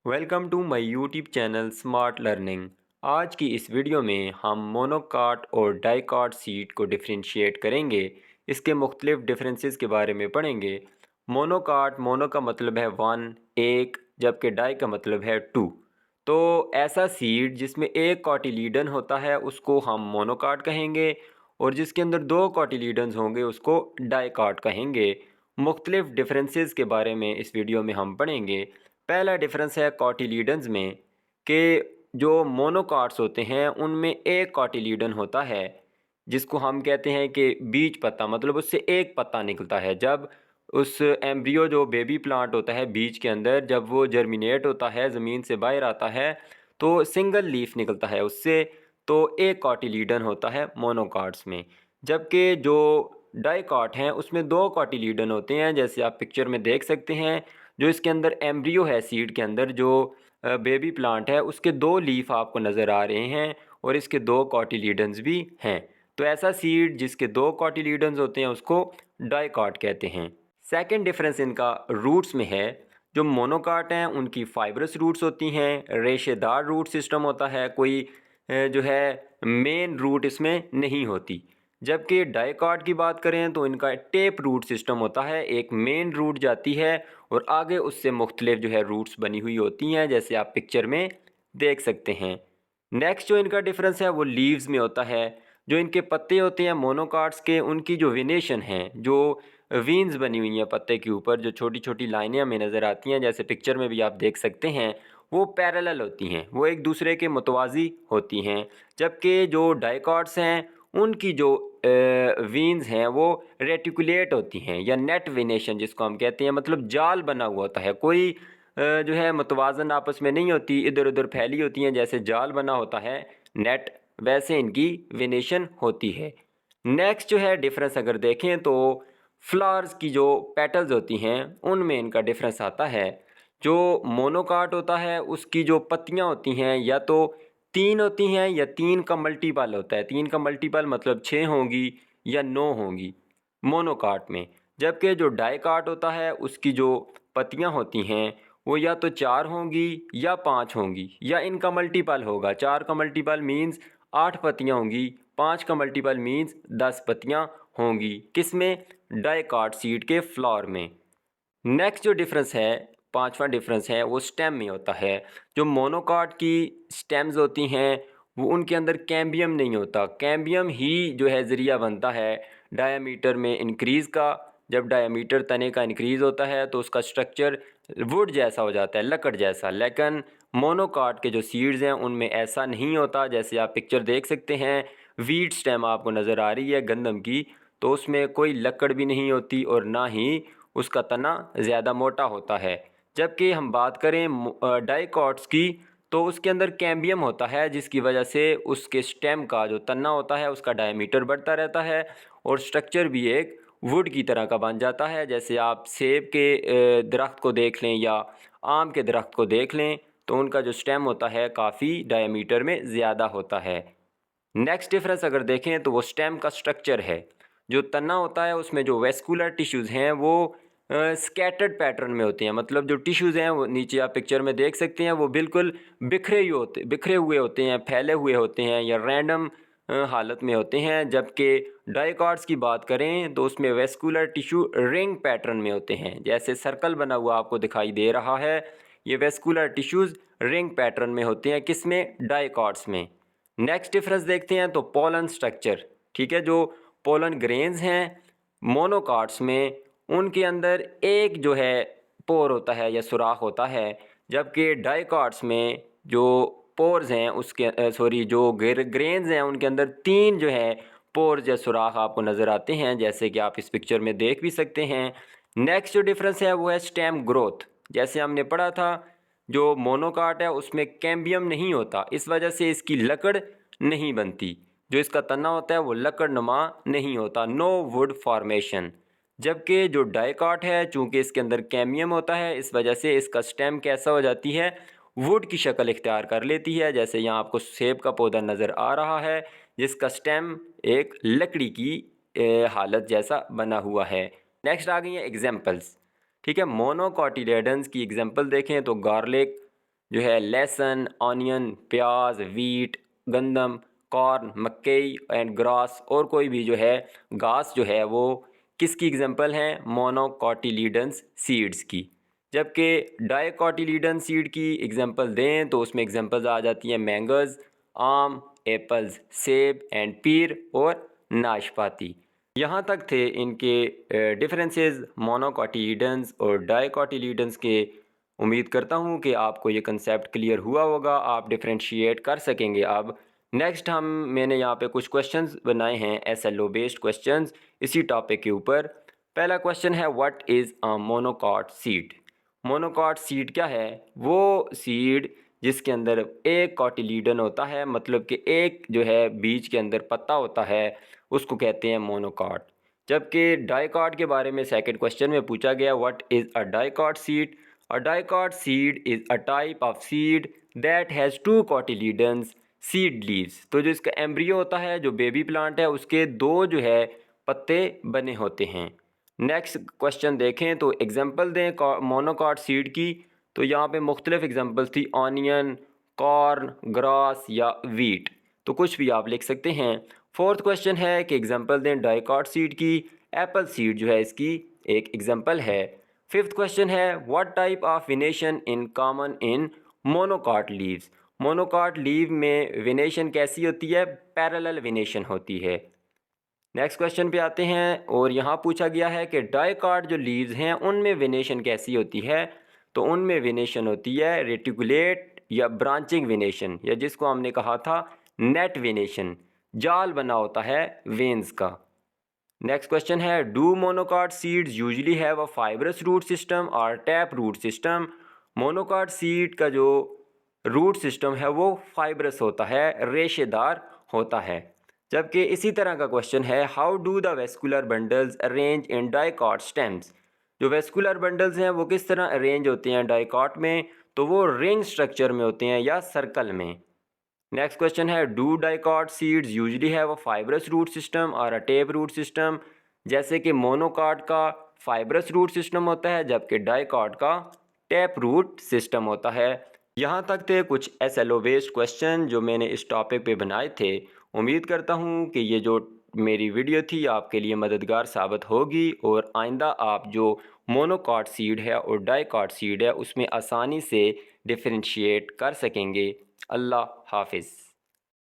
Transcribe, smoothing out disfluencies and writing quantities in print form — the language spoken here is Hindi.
Welcome to my YouTube channel smart learning. आज की इस वीडियो में हम मोनोकाट और डाइकाट सीड को डिफरेंशिएट करेंगे। इसके मुख्तलिफ डिफरेंसेस के बारे में पढ़ेंगे। मोनो का मतलब है वन, एक, जबकि डाई का मतलब है टू। तो ऐसा सीड जिसमें एक कॉटिलीडन होता है उसको हम मोनोकाट कहेंगे, और जिसके अंदर दो कॉटिलीडन्स होंगे उसको डाइकाट कहेंगे। मुख्तलिफ डिफरेंसेस के बारे में इस वीडियो में हम पढ़ेंगे। पहला डिफरेंस है कॉटिलीडन्स में, कि जो मोनोकाट्स होते हैं उनमें एक कॉटिलीडन होता है जिसको हम कहते हैं कि बीज पत्ता, मतलब उससे एक पत्ता निकलता है। जब उस एम्ब्रियो जो बेबी प्लांट होता है बीज के अंदर, जब वो जर्मिनेट होता है, ज़मीन से बाहर आता है, तो सिंगल लीफ निकलता है उससे। तो एक कॉटिलीडन होता है मोनोकाट्स में। जबकि जो डाइकाट हैं उसमें दो कॉटिलीडन होते हैं, जैसे आप पिक्चर में देख सकते हैं। जो इसके अंदर एम्ब्रियो है, सीड के अंदर जो बेबी प्लांट है, उसके दो लीफ आपको नज़र आ रहे हैं और इसके दो कॉटिलीडन्स भी हैं। तो ऐसा सीड जिसके दो कॉटिलीडन्स होते हैं उसको डाइकाट कहते हैं। सेकंड डिफरेंस इनका रूट्स में है। जो मोनोकाट हैं उनकी फाइब्रस रूट्स होती हैं, रेशेदार रूट सिस्टम होता है, कोई जो है मेन रूट इसमें नहीं होती। जबकि डाइकाट की बात करें तो इनका टेप रूट सिस्टम होता है, एक मेन रूट जाती है और आगे उससे मुख्तलिफ जो है रूट्स बनी हुई होती हैं, जैसे आप पिक्चर में देख सकते हैं। नेक्स्ट जो इनका डिफरेंस है वो लीव्स में होता है। जो इनके पत्ते होते हैं मोनोकाट्स के, उनकी जो वेनेशन है, जो वीन्स बनी हुई हैं पत्ते के ऊपर, जो छोटी छोटी लाइनें हमें नज़र आती हैं, जैसे पिक्चर में भी आप देख सकते हैं, वो पैरेलल होती हैं, वो एक दूसरे के मुतवाज़ी होती हैं। जबकि जो डाइकॉट्स हैं उनकी जो वीन्स हैं वो रेटिकुलेट होती हैं, या नेट वेनेशन जिसको हम कहते हैं, मतलब जाल बना हुआ होता है। कोई जो है मुतवाज़न आपस में नहीं होती, इधर उधर फैली होती हैं, जैसे जाल बना होता है नेट, वैसे इनकी वेनेशन होती है। नेक्स्ट जो है डिफरेंस अगर देखें तो फ्लावर्स की जो पेटल्स होती हैं उनमें इनका डिफरेंस आता है। जो मोनोकाट होता है उसकी जो पत्तियां होती हैं या तो तीन होती हैं या तीन का मल्टीपल होता है। तीन का मल्टीपल मतलब छः होंगी या नौ होंगी मोनोकाट में। जबकि जो डाइकाट होता है उसकी जो पत्तियां होती हैं वो या तो चार होंगी या पाँच होंगी, या इनका मल्टीपल होगा। चार का मल्टीपल मीन्स आठ पत्तियां होंगी, पाँच का मल्टीपल मीन्स 10 पत्तियां होंगी। किसमें? डाइकाट सीड के फ्लावर में। नेक्स्ट जो डिफरेंस है, पांचवा डिफरेंस है, वो स्टेम में होता है। जो मोनोकाट की स्टेम्स होती हैं वो उनके अंदर कैम्बियम नहीं होता। कैम्बियम ही जो है ज़रिया बनता है डायामीटर में इंक्रीज़ का। जब डायामीटर तने का इंक्रीज़ होता है तो उसका स्ट्रक्चर वुड जैसा हो जाता है, लकड़ जैसा। लेकिन मोनोकाट के जो सीड्स हैं उनमें ऐसा नहीं होता। जैसे आप पिक्चर देख सकते हैं, वीट स्टेम आपको नज़र आ रही है गंदम की, तो उसमें कोई लकड़ भी नहीं होती और ना ही उसका तना ज़्यादा मोटा होता है। जबकि हम बात करें डाइकॉट्स की, तो उसके अंदर कैम्बियम होता है, जिसकी वजह से उसके स्टेम का जो तना होता है उसका डायमीटर बढ़ता रहता है और स्ट्रक्चर भी एक वुड की तरह का बन जाता है। जैसे आप सेब के दरख्त को देख लें या आम के दरख्त को देख लें, तो उनका जो स्टेम होता है काफ़ी डायमीटर में ज़्यादा होता है। नेक्स्ट डिफरेंस अगर देखें तो वो स्टेम का स्ट्रक्चर है। जो तना होता है उसमें जो वेस्कुलर टिश्यूज़ हैं वो स्कैटर्ड पैटर्न में होते हैं, मतलब जो टिश्यूज़ हैं वो नीचे आप पिक्चर में देख सकते हैं, वो बिल्कुल बिखरे हुए होते हैं, फैले हुए होते हैं या रैंडम हालत में होते हैं। जबकि डाइकॉट्स की बात करें तो उसमें वेस्कुलर टिश्यू रिंग पैटर्न में होते हैं, जैसे सर्कल बना हुआ आपको दिखाई दे रहा है। ये वेस्कुलर टिश्यूज़ रिंग पैटर्न में होते हैं, किसमें? डाइकॉट्स में। नेक्स्ट डिफरेंस देखते हैं तो पोलन स्ट्रक्चर। ठीक है, जो पोलन ग्रेन्स हैं मोनोकाट्स में, उनके अंदर एक जो है पोर होता है या सुराख होता है। जबकि डाइकॉट्स में जो पोर्स हैं उसके जो ग्रेन्स हैं उनके अंदर तीन जो है पोर्स या सुराख आपको नज़र आते हैं, जैसे कि आप इस पिक्चर में देख भी सकते हैं। नेक्स्ट जो डिफरेंस है वो है स्टेम ग्रोथ। जैसे हमने पढ़ा था, जो मोनोकाट है उसमें कैम्बियम नहीं होता, इस वजह से इसकी लकड़ नहीं बनती। जो इसका तना होता है वो लकड़ नुमा नहीं होता, नो वुड फॉर्मेशन। जबकि जो डाइकाट है, चूँकि इसके अंदर कैम्बियम होता है, इस वजह से इसका स्टेम कैसा हो जाती है? वुड की शक्ल इख्तियार कर लेती है। जैसे यहाँ आपको सेब का पौधा नज़र आ रहा है जिसका स्टेम एक लकड़ी की हालत जैसा बना हुआ है। नेक्स्ट आ गई है एग्जाम्पल्स। ठीक है, मोनोकोटिलेडन्स की एग्जांपल देखें तो गार्लिक, जो है लहसुन, ऑनियन, प्याज, वीट, गंदम, कॉर्न, मकई एंड ग्रास और कोई भी जो है घास जो है वो किसकी एग्जांपल हैं? मोनोकोटिलीडन्स सीड्स की। जबकि डाइकोटिलीडन सीड की एग्जांपल दें तो उसमें एग्जांपल्स आ जाती हैं मैंगोज़, आम, एप्पल्स, सेब एंड पीर और नाशपाती। यहाँ तक थे इनके डिफरेंसेस मोनोकोटिलीडन्स और डाइकोटिलीडन्स के। उम्मीद करता हूँ कि आपको ये कंसेप्ट क्लियर हुआ होगा, आप डिफरेंशिएट कर सकेंगे। अब नेक्स्ट मैंने यहाँ पे कुछ क्वेश्चंस बनाए हैं एसएलओ बेस्ड क्वेश्चंस इसी टॉपिक के ऊपर। पहला क्वेश्चन है what is a monocot seed? Monocot seed क्या है? वो सीड जिसके अंदर एक कॉटिलीडन होता है, मतलब कि एक जो है बीज के अंदर पत्ता होता है, उसको कहते हैं मोनोकॉट। जबकि डाइकॉट के बारे में सेकंड क्वेश्चन में पूछा गया what is a dicot seed? A dicot seed is a type of seed that has two cotyledons seed leaves। तो जो इसका एम्ब्रियो होता है, जो बेबी प्लांट है, उसके दो जो है पत्ते बने होते हैं। नेक्स्ट क्वेश्चन देखें तो एग्जांपल दें मोनोकॉट सीड की। तो यहाँ पे मुख्तलिफ एग्जांपल्स थी ऑनियन, कॉर्न, ग्रास या वीट। तो कुछ भी आप लिख सकते हैं। फोर्थ क्वेश्चन है कि एग्जांपल दें डाइकॉट सीड की। एप्पल सीड जो है इसकी एक एग्जांपल है। फिफ्थ क्वेश्चन है what type of विनेशन in common in monocot leaves? Monocot leave में विनेशन कैसी होती है? पैरेलल विनेशन होती है। नेक्स्ट क्वेश्चन पे आते हैं और यहाँ पूछा गया है कि डाइकॉट जो लीव्स हैं उनमें विनेशन कैसी होती है? तो उनमें विनेशन होती है रेटिकुलेट या ब्रांचिंग विनेशन, या जिसको हमने कहा था नेट विनेशन, जाल बना होता है वेन्स का। नेक्स्ट क्वेश्चन है do monocot seeds usually have a fibrous root system और tap root system? Monocot seed का जो रूट सिस्टम है वो फाइब्रस होता है, रेशेदार होता है। जबकि इसी तरह का क्वेश्चन है how do the vascular bundles arrange in dicot stems? जो वेस्कुलर बंडल्स हैं वो किस तरह अरेंज होते हैं डाइकॉट में? तो वो रिंग स्ट्रक्चर में होते हैं या सर्कल में। नेक्स्ट क्वेश्चन है do dicot seeds usually have a fibrous root system और अ टेप रूट सिस्टम? जैसे कि मोनोकॉट का फाइब्रस रूट सिस्टम होता है जबकि डाइकॉट का टैप रूट सिस्टम होता है। यहाँ तक थे कुछ एसएलओ बेस्ड क्वेश्चन जो मैंने इस टॉपिक पे बनाए थे। उम्मीद करता हूँ कि ये जो मेरी वीडियो थी आपके लिए मददगार साबित होगी और आइंदा आप जो मोनोकॉट सीड है और डाइकॉट सीड है उसमें आसानी से डिफरेंशिएट कर सकेंगे। अल्लाह हाफिज़।